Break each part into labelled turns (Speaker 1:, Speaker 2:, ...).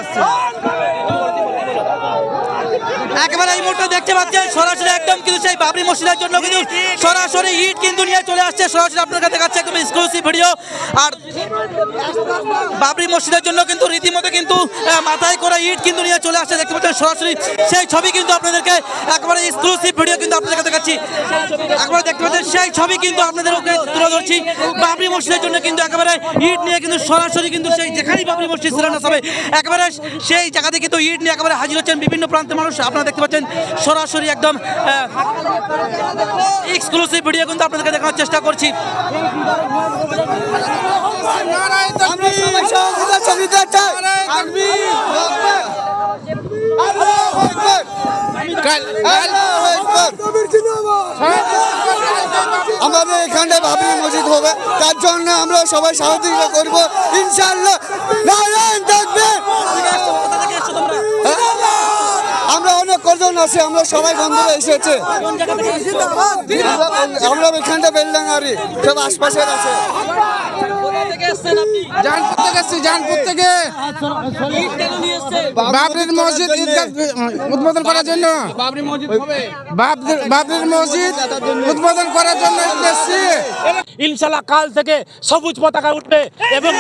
Speaker 1: আসছে।
Speaker 2: একেবারে এই মুহূর্তে দেখতে পাচ্ছেন সরাসরি একদম কিন্তু সেই বাবরি মসজিদের জন্য কিন্তু সরাসরি ইট কিন্তু নিয়ে চলে আসছে। সরাসরি আপনার কাছে দেখাচ্ছে একদম এক্সক্লুসিভ ভিডিও। আর বাবরি মসজিদের জন্য কিন্তু রীতিমতো কিন্তু মাথায় করে ইট কিন্তু নিয়ে চলে আসছে। দেখতে পাচ্ছেন সরাসরি সেই ছবি কিন্তু আপনাদেরকে একেবারে এক্সক্লুসিভ ভিডিও কিন্তু আপনাদেরকে দেখাচ্ছি। একবার দেখতে পাচ্ছেন সেই ছবি কিন্তু আপনাদের তুলে ধরছি। বাবরি মসজিদের জন্য কিন্তু একেবারে ইট নিয়ে কিন্তু সরাসরি কিন্তু সেই যেখানেই বাবরি মসজিদ শিলান্যাস হবে একেবারে সেই জায়গাতে কিন্তু ইট নিয়ে একেবারে হাজির হচ্ছেন বিভিন্ন প্রান্তের মানুষ। আপনারা দেখতে পাচ্ছেন সরাসরি একদম এক্সক্লুসিভ ভিডিও কিন্তু আপনাদেরকে দেখানোর চেষ্টা করছি।
Speaker 3: আমাদের এখানে বাবরি মসজিদ হবে, তার জন্য আমরা সবাই সহযোগিতা করব ইনশাআল্লাহ। নারায়ণ তাকবীর। আমরা অনেক কজন আছে, আমরা সবাই বন্ধুরা এসেছে। আমরা এখানটা বেলডাঙ্গারি সব আশপাশের আছে।
Speaker 1: জানপুর থেকে বাবরির মসজিদ উদ্বোধন করার জন্য বাবরির মসজিদ উদ্বোধন করার জন্য
Speaker 4: ইনশাআল্লাহ কাল থেকে সবুজ পতাকা উঠবে এবং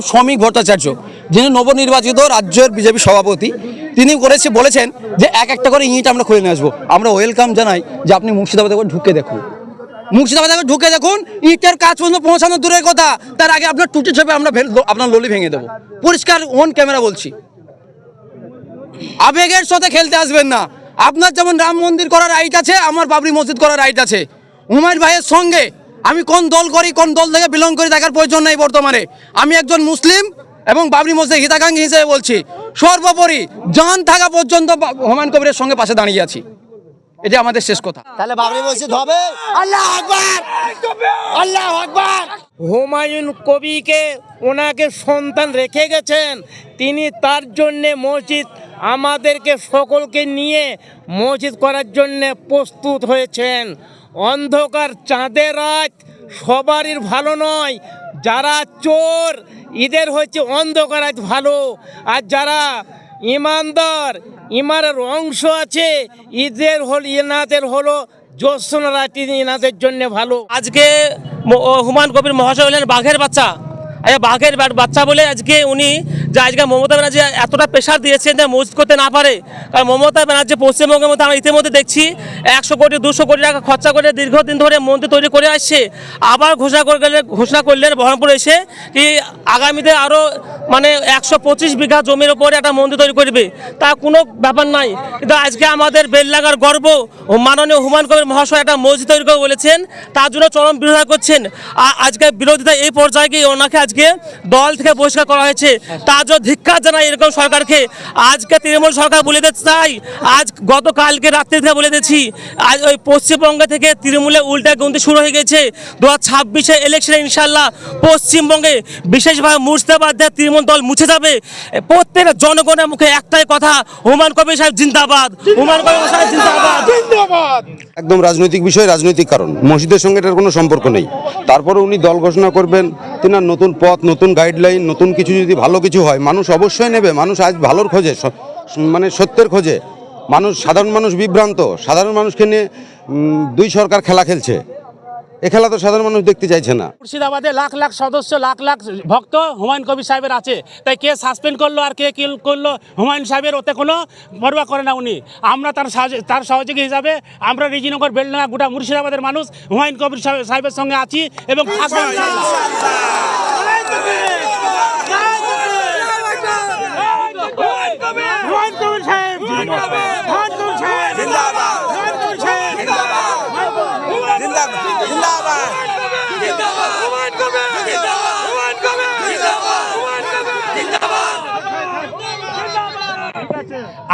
Speaker 5: শ্রমিক ভট্টাচার্য, যিনি নবনির্বাচিত রাজ্যের বিজেপি সভাপতি, তিনি বলেছেন যে এক একটা করে ইট আমরা খুলে নিয়ে আসবো। আমরা ওয়েলকাম জানাই যে আপনি মুর্শিদাবাদে ঢুকে দেখুন, ইটের কাজ পর্যন্ত পৌঁছানো দূরের কথা, তার আগে আপনার টুটি ছবি আমরা আপনার ললি ভেঙে দেবো। পরিষ্কার অন ক্যামেরা বলছি, আবেগের সাথে খেলতে আসবেন না। আপনার যেমন রাম মন্দির করার রাইট আছে, আমার বাবরি মসজিদ করার রাইট আছে। হুমায়ুন ভাইয়ের সঙ্গে আমি কোন দল করি, কোন দল থেকে বিলং করি দেখার প্রয়োজন নেই। বর্তমানে আমি একজন মুসলিম এবং বাবরি মসজিদ হিতাকাঙ্ক্ষী হিসেবে বলছি, সর্বোপরি জান থাকা পর্যন্ত হুমায়ুন কবিরের সঙ্গে পাশে দাঁড়িয়ে আছি। এটা আমাদের শেষ কথা।
Speaker 3: তাহলে বাবরি মসজিদ হবে। আল্লাহু আকবার, আল্লাহু আকবার।
Speaker 4: হুমায়ুন কবিকে ওনাকে সন্তান রেখে গেছেন, তিনি তার জন্যে মসজিদ আমাদেরকে সকলকে নিয়ে মসজিদ করার জন্যে প্রস্তুত হয়েছেন। অন্ধকার চাঁদের রাত সবারই ভালো নয়, যারা চোর এদের হচ্ছে অন্ধকার রাত ভালো, আর যারা ইমানদার ইমানের অংশ আছে এনাদের হলো জ্যোৎস্না রাত এনাদের জন্য ভালো।
Speaker 6: আজকে হুমায়ুন কবির মহাশয় হলেন বাঘের বাচ্চা। বাঘের বাচ্চা বলে আজকে উনি যে আজকে মমতা ব্যানার্জি এতটা প্রেশার দিয়েছেন যে মসজিদ করতে না পারে। কারণ মমতা ব্যানার্জি পশ্চিমবঙ্গের মধ্যে আমরা ইতিমধ্যে দেখছি 100 কোটি 200 কোটি টাকা খরচা করে দীর্ঘদিন ধরে মন্দির তৈরি করে আসছে। আবার ঘোষণা করলেন বহরমপুরে এসে কি আগামীতে আরও 125 বিঘা জমির ওপরে একটা মন্দির তৈরি করবে। তা কোনো ব্যাপার নাই, কিন্তু আজকে আমাদের বেলডাঙ্গার গর্ব মাননীয় হুমায়ুন কবির মহাশয় একটা মসজিদ তৈরি করে বলেছেন, তার জন্য চরম বিরোধিতা করছেন। আজকে বিরোধিতা এই পর্যায়ে গিয়ে ওনাকে আজকে দল থেকে বহিষ্কার করা হয়েছে। তার জন্য ধিক্কার জানাই এরকম সরকারকে। আজকে তৃণমূল সরকার বলে দিতে চাই, আজ গতকালকে রাত্রি থেকে বলে দিচ্ছি, আজ ওই পশ্চিমবঙ্গে থেকে তৃণমূলের উল্টা গন্তি শুরু হয়ে গেছে। 2026 ইলেকশনে ইনশাল্লাহ পশ্চিমবঙ্গে বিশেষভাবে মুর্শিদাবাদ তৃণমূল দল মুছে যাবে। প্রত্যেক জনগণের মুখে একটাই কথা, হুমায়ুন কবির সাহেব জিন্দাবাদ, হুমায়ুন কবির সাহেব জিন্দাবাদ।
Speaker 7: একদম রাজনৈতিক বিষয়, রাজনৈতিক কারণ, মসজিদের সঙ্গে এটার কোনো সম্পর্ক নেই। তারপরে উনি দল ঘোষণা করবেন, তিনার নতুন পথ, নতুন গাইডলাইন, নতুন কিছু যদি ভালো কিছু হয় মানুষ অবশ্যই নেবে। মানুষ আজ ভালোর খোঁজে, সত্যের খোঁজে। সাধারণ মানুষ বিভ্রান্ত। সাধারণ মানুষকে নিয়ে দুই সরকার খেলা খেলছে। এ খেলা তো সাধারণ মানুষ দেখতে চাইছে না।
Speaker 4: মুর্শিদাবাদে লাখ লাখ সদস্য, লাখ লাখ ভক্ত হুমায়ুন কবির সাহেবের আছে, তাই কে সাসপেন্ড করলো আর কে কিল করলো হুমায়ুন সাহেবের ওতে কোনো পরোয়া করে না উনি। আমরা তার সহযোগী হিসাবে আমরা রিজিনগর বেলডাঙ্গা গোটা মুর্শিদাবাদের মানুষ হুমায়ুন কবির সাহেবের সঙ্গে আছি এবং থাকবো।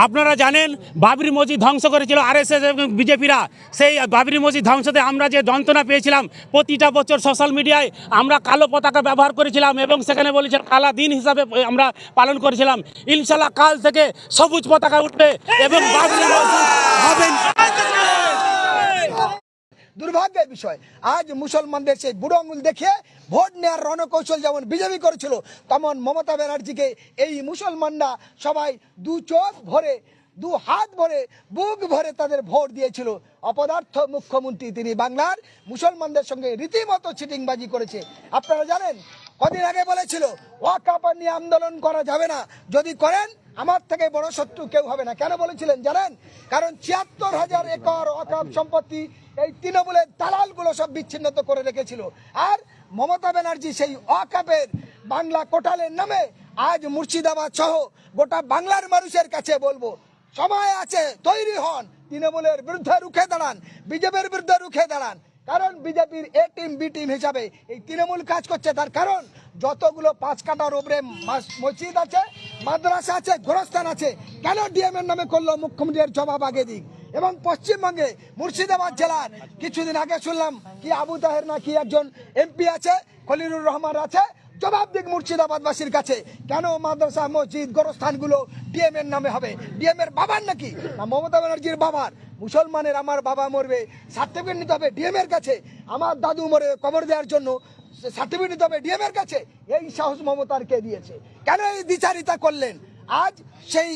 Speaker 4: আপনারা জানেন বাবরি মসজিদ ধ্বংস করেছিল আরএসএস এবং বিজেপিরা। সেই বাবরি মসজিদ ধ্বংসতে আমরা যে যন্ত্রণা পেয়েছিলাম, প্রতিটা বছর সোশ্যাল মিডিয়ায় আমরা কালো পতাকা ব্যবহার করেছিলাম এবং সেখানে বলেছিলাম কালা দিন হিসাবে আমরা পালন করেছিলাম। ইনশাল্লাহ কাল থেকে সবুজ পতাকা উঠবে এবং বাবরি মসজিদ হবেন।
Speaker 8: দুর্ভাগ্যের বিষয় আজ মুসলমানদের সেই বুড়ো আঙুল দেখিয়ে ভোট নেওয়ার রণকৌশল যেমন বিজেপি করেছিল, তেমন মমতা ব্যানার্জিকে এই মুসলমানরা সবাই দু চোখ ভরে দু হাত ভরে বুক ভরে তাদের ভোট দিয়েছিল। অপদার্থ মুখ্যমন্ত্রী তিনি বাংলার মুসলমানদের সঙ্গে রীতিমতো চিটিংবাজি করেছে। আপনারা জানেন কদিন আগে বলেছিল ওয়াকফ নিয়ে আন্দোলন করা যাবে না, যদি করেন আমার থেকে বড় শত্রু কেউ হবে না। কেন বলেছিলেন জানেন? কারণ ৭৪,০০০ একর ওয়াকফ সম্পত্তি এই তৃণমূলের দালালগুলো সব বিচ্ছিন্ন করে রেখেছিল। আর মমতা ব্যানার্জি সেই ওয়াকফের বাংলা কোটালের নামে আজ মুর্শিদাবাদ সহ গোটা বাংলার মানুষের কাছে বলবো, সময় আছে, তৈরি হন, তৃণমূলের বিরুদ্ধে রুখে দাঁড়ান, বিজেপির বিরুদ্ধে রুখে দাঁড়ান। কারণ বিজেপির এ টিম বি টিম হিসাবে এই তৃণমূল কাজ করছে। তার কারণ যতগুলো ৫ কাঠার উপরে মসজিদ আছে, মাদ্রাসা আছে, গোরস্থান আছে, কেন ডিএম এর নামে করলো? মুখ্যমন্ত্রীর জবাব আগে দিক। এবং পশ্চিমবঙ্গে মুর্শিদাবাদ জেলার কিছুদিন আগে শুনলাম কি আবু তাহের না কি একজন এমপি আছে, খলিলুর রহমান আছে, জবাব দিক মুর্শিদাবাদবাসীর কাছে, কেন মাদ্রাসা মসজিদ গোরস্থানগুলো ডিএম এর নামে হবে? ডিএম এর বাবার নাকি না মমতা ব্যানার্জির বাবার? মুসলমানের আমার বাবা মরবে সার্টিফিকেট নিতে হবে ডিএম এর কাছে, আমার দাদু মরে কবর দেওয়ার জন্য সার্টিফিকেট নিতে হবে ডিএম এর কাছে। এই সাহস মমতার কে দিয়েছে? কেন এই দ্বিচারিতা করলেন? আজ সেই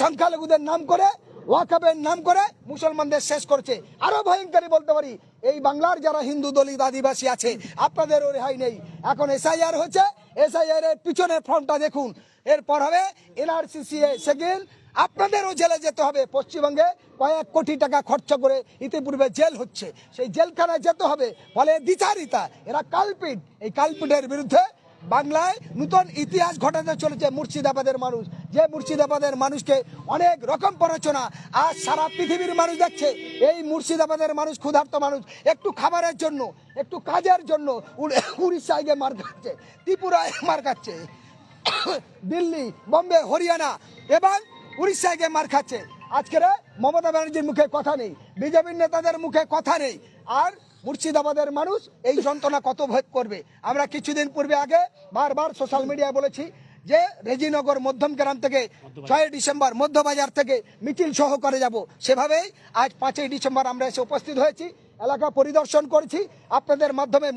Speaker 8: সংখ্যালঘুদের নাম করে ওয়াকফের নাম করে মুসলমানদের শেষ করছে। আরো ভয়ঙ্করী বলতে পারি, এই বাংলার যারা হিন্দু দলিত আদিবাসী আছে আপনাদেরও রেহাই নেই। এখন এসআইআর হচ্ছে, এসআইআর এর পিছনের ফর্মটা দেখুন, এরপর হবে এনআরসি সেকেন্ড, আপনাদেরও জেলে যেতে হবে। পশ্চিমবঙ্গে কয়েক কোটি টাকা খরচ করে ইতিপূর্বে জেল হচ্ছে, সেই জেলখানায় যেতে হবে। ফলে দ্বিচারিতা, এরা কালপিট। এই কালপিটের বিরুদ্ধে বাংলায় নতুন ইতিহাস ঘটাতে চলেছে মুর্শিদাবাদের মানুষ, যে মুর্শিদাবাদের মানুষকে অনেক রকম প্ররোচনা আজ সারা পৃথিবীর মানুষ দেখছে। এই মুর্শিদাবাদের মানুষ ক্ষুধার্ত মানুষ, একটু খাবারের জন্য, একটু কাজের জন্য উড়িষ্যায় গিয়ে মার খাচ্ছে, ত্রিপুরায় মার খাচ্ছে, দিল্লি, বম্বে, হরিয়ানা এবং উড়িষ্যায় গিয়ে মার খাচ্ছে। আজকের মমতা ব্যানার্জির মুখে কথা নেই, বিজেপির নেতাদের মুখে কথা নেই। আর মুর্শিদাবাদের মানুষ এই যন্ত্রণা কত ভোগ করবে? আমরা কিছুদিন পূর্বে আগে বারবার সোশ্যাল মিডিয়ায় বলেছি যে রেজিনগর মধ্যমগ্রাম থেকে ৬ ডিসেম্বর মধ্যবাজার থেকে মিছিল সহ করে যাব। সেভাবেই আজ ৫ই ডিসেম্বর আমরা এসে উপস্থিত হয়েছি, এলাকা পরিদর্শন করেছি। আপনাদের মাধ্যমে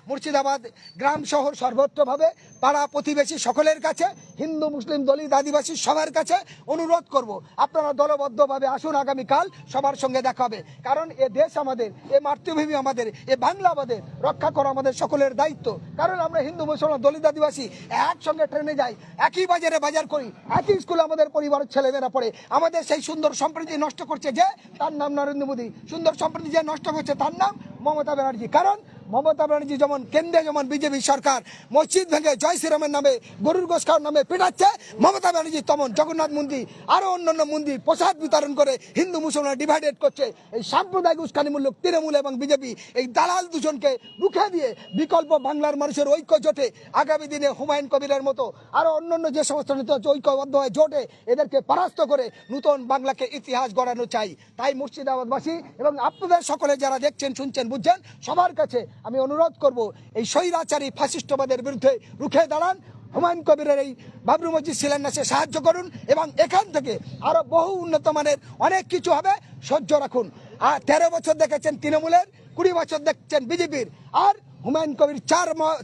Speaker 8: মুর্শিদাবাদ গ্রাম শহর সর্বত্রভাবে পাড়া প্রতিবেশী সকলের কাছে, হিন্দু মুসলিম দলিত আদিবাসী সবার কাছে অনুরোধ করব, আপনারা দলবদ্ধভাবে আসুন। আগামীকাল সবার সঙ্গে দেখা হবে। কারণ এ দেশ আমাদের, এ মাতৃভূমি আমাদের, এ বাংলা আমাদের, রক্ষা করা আমাদের সকলের দায়িত্ব। কারণ আমরা হিন্দু মুসলমান দলিত আদিবাসী একসঙ্গে ট্রেনে যাই, একই বাজারে বাজার করি, একই স্কুলে আমাদের পরিবারের ছেলেমেয়েরা পড়ে। আমাদের সেই সুন্দর সম্প্রীতি নষ্ট করছে যে, তার নাম নরেন্দ্র মোদী। সুন্দর সম্প্রীতি যে নষ্ট করছে তার নাম মমতা ব্যানার্জি। কারণ মমতা ব্যানার্জি যেমন কেন্দ্রে যেমন বিজেপি সরকার মসজিদ ভেঙে জয় শ্রীরামের নামে, গরুর গোশ খাওয়ার নামে পিটাচ্ছে, মমতা ব্যানার্জি তেমন জগন্নাথ মন্দির আরো অন্যান্য মন্দির প্রসাদ বিতরণ করে হিন্দু মুসলমান ডিভাইডেড করছে। এই সাম্প্রদায়িক উস্কানিমূলক তৃণমূল এবং বিজেপি এই দালাল দুজনকে রুখে দিয়ে বিকল্প বাংলার মানুষের ঐক্য জোটে আগামী দিনে হুমায়ুন কবিরের মতো আরো অন্যান্য যে সমস্ত নেতা ঐক্যবদ্ধ হয়ে জোটে এদেরকে পরাস্ত করে নতুন বাংলাকে ইতিহাস গড়ানো চাই। তাই মুর্শিদাবাদবাসী এবং আপনাদের সকলে যারা দেখছেন, শুনছেন, বুঝছেন, সবার কাছে আমি অনুরোধ করব, এই স্বৈরাচারী ফাসিস্টবাদের বিরুদ্ধে রুখে দাঁড়ান। হুমায়ুন কবিরের এই বাবরি মসজিদ শিলান্যাসে সাহায্য করুন এবং এখান থেকে আরো বহু উন্নত মানের অনেক কিছু হবে, সহ্য রাখুন। আর 13 বছর দেখেছেন তৃণমূলের, 20 বছর দেখছেন বিজেপির, আর হুমায়ুন কবির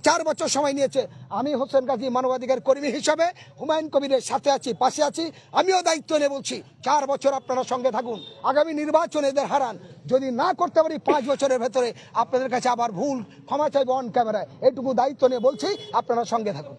Speaker 8: 4 বছর সময় নিয়েছে। আমি হোসেন গাজী মানবাধিকার কর্মী হিসাবে হুমায়ুন কবিরের সাথে আছি, পাশে আছি। আমিও দায়িত্ব নিয়ে বলছি, 4 বছর আপনারা সঙ্গে থাকুন, আগামী নির্বাচনে এদের হারান। যদি না করতে পারি 5 বছরের ভেতরে আপনাদের কাছে আবার ভুল ক্ষমা চাইব অন ক্যামেরায়। এইটুকু দায়িত্ব নিয়ে বলছি, আপনারা সঙ্গে থাকুন।